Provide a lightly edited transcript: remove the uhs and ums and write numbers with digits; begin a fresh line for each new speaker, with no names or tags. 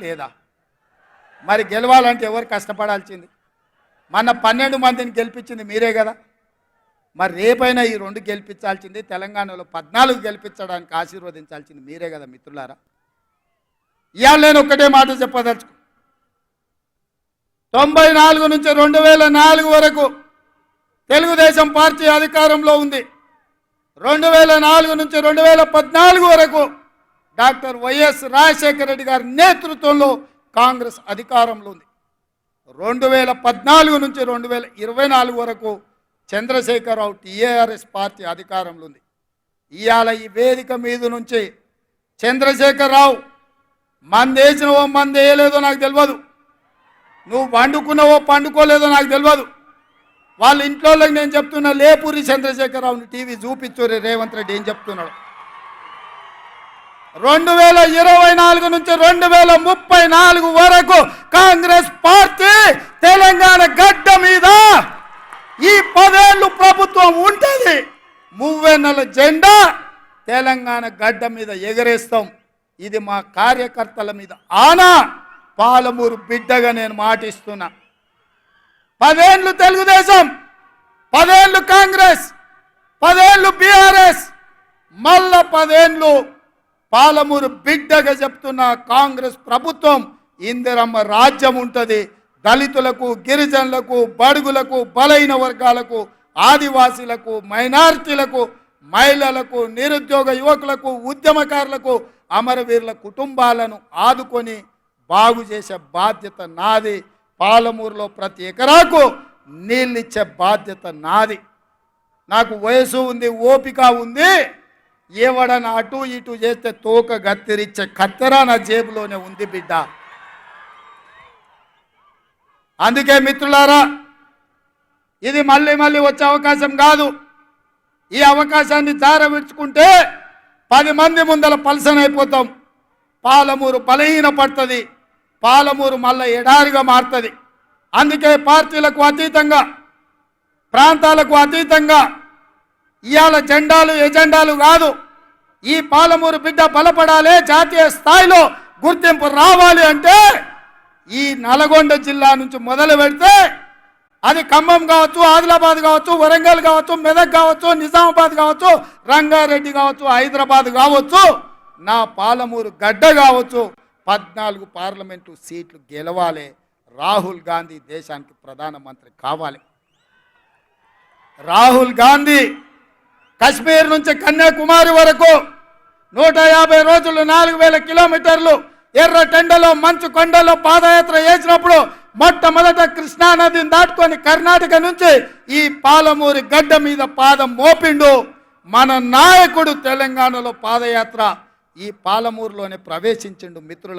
లేదా? మరి గెలవాలంటే ఎవరు కష్టపడాల్సింది? మన 12 మందిని గెలిపించింది మీరే కదా. మరి రేపైనా ఈ 2 గెలిపించాల్సింది, తెలంగాణలో 14 గెలిపించడానికి ఆశీర్వదించాల్సింది మీరే కదా మిత్రులారా. ఇవాళ నేను ఒక్కటే మాట చెప్పదలుచుకు, 94 నుంచి 2004 వరకు తెలుగుదేశం పార్టీ అధికారంలో ఉంది. 2004 నుంచి 2014 వరకు డాక్టర్ వైఎస్ రాజశేఖర రెడ్డి గారి నేతృత్వంలో కాంగ్రెస్ అధికారంలో ఉంది. 2014 నుంచి 2024 వరకు చంద్రశేఖరరావు టీఆర్ఎస్ పార్టీ అధికారంలో ఉంది. ఇవాళ ఈ వేదిక మీద నుంచి చంద్రశేఖరరావు మందేసినవో మందేయలేదో నాకు తెలియదు, నువ్వు పండుకున్నావో పండుకోలేదో నాకు తెలియదు. వాళ్ళ ఇంట్లో నేను చెప్తున్నా, లేపూరి చంద్రశేఖరరావుని టీవీ చూపించురే రేవంత్ రెడ్డి ఏం చెప్తున్నాడు. 2024 నుంచి 2034 వరకు కాంగ్రెస్ పార్టీ తెలంగాణ గడ్డ మీద ఈ 10 ఏళ్ళు ప్రభుత్వం ఉంటుంది. 30 జెండా తెలంగాణ గడ్డ మీద ఎగరేస్తాం. ఇది మా కార్యకర్తల మీద ఆనా. పాలమూరు బిడ్డగా నేను మాటిస్తున్నా. 10 ఏళ్ళు తెలుగుదేశం, 10 ఏళ్ళు కాంగ్రెస్, 10 ఏళ్ళు బీఆర్ఎస్, మళ్ళా 10 ఏళ్ళు పాలమూరు బిడ్డగా చెప్తున్న కాంగ్రెస్ ప్రభుత్వం. ఇందిరమ్మ రాజ్యం ఉంటుంది. దళితులకు, గిరిజనులకు, బడుగులకు, బలైన వర్గాలకు, ఆదివాసీలకు, మైనారిటీలకు, మహిళలకు, నిరుద్యోగ యువకులకు, ఉద్యమకారులకు, అమరవీరుల కుటుంబాలను ఆదుకొని బాగు చేసే బాధ్యత నాది. పాలమూరులో ప్రతి ఎకరాకు నీళ్ళిచ్చే బాధ్యత నాది. నాకు వయసు ఉంది, ఓపిక ఉంది. ఎవడన్నా అటు ఇటు చేస్తే తోక గత్తిరిచ్చే కత్తెర నా జేబులోనే ఉంది బిడ్డ. అందుకే మిత్రులారా, ఇది మళ్ళీ మళ్ళీ వచ్చే అవకాశం కాదు. ఈ అవకాశాన్ని జారవిడ్చుకుంటే 10 మంది ముందల పల్సన్ అయిపోతాం. పాలమూరు బలహీన పడుతుంది. పాలమూరు మళ్ళీ ఎడారిగా మారుతుంది. అందుకే పార్టీలకు అతీతంగా, ప్రాంతాలకు అతీతంగా ఇవాళ జెండాలు ఎజెండాలు కాదు, ఈ పాలమూరు బిడ్డ బలపడాలి, జాతీయ స్థాయిలో గుర్తింపు రావాలి అంటే ఈ నల్గొండ జిల్లా నుంచి మొదలు పెడితే అది ఖమ్మం కావచ్చు, ఆదిలాబాద్ కావచ్చు, వరంగల్ కావచ్చు, మెదక్ కావచ్చు, నిజామాబాద్ కావచ్చు, రంగారెడ్డి కావచ్చు, హైదరాబాద్ కావచ్చు, నా పాలమూరు గడ్డ కావచ్చు, 14 పార్లమెంటు సీట్లు గెలవాలి. రాహుల్ గాంధీ దేశానికి ప్రధానమంత్రి కావాలి. రాహుల్ గాంధీ కశ్మీర్ నుంచి కన్యాకుమారి వరకు 150 రోజులు 4000 కిలోమీటర్లు ఎర్ర టెండలో మంచు కొండలో పాదయాత్ర చేసినప్పుడు మొట్టమొదట కృష్ణానదిని దాటుకొని కర్ణాటక నుంచి ఈ పాలమూరి గడ్డ మీద పాదం మోపిండు మన నాయకుడు. తెలంగాణలో పాదయాత్ర ఈ పాలమూరులోనే ప్రవేశించిండు మిత్రుల.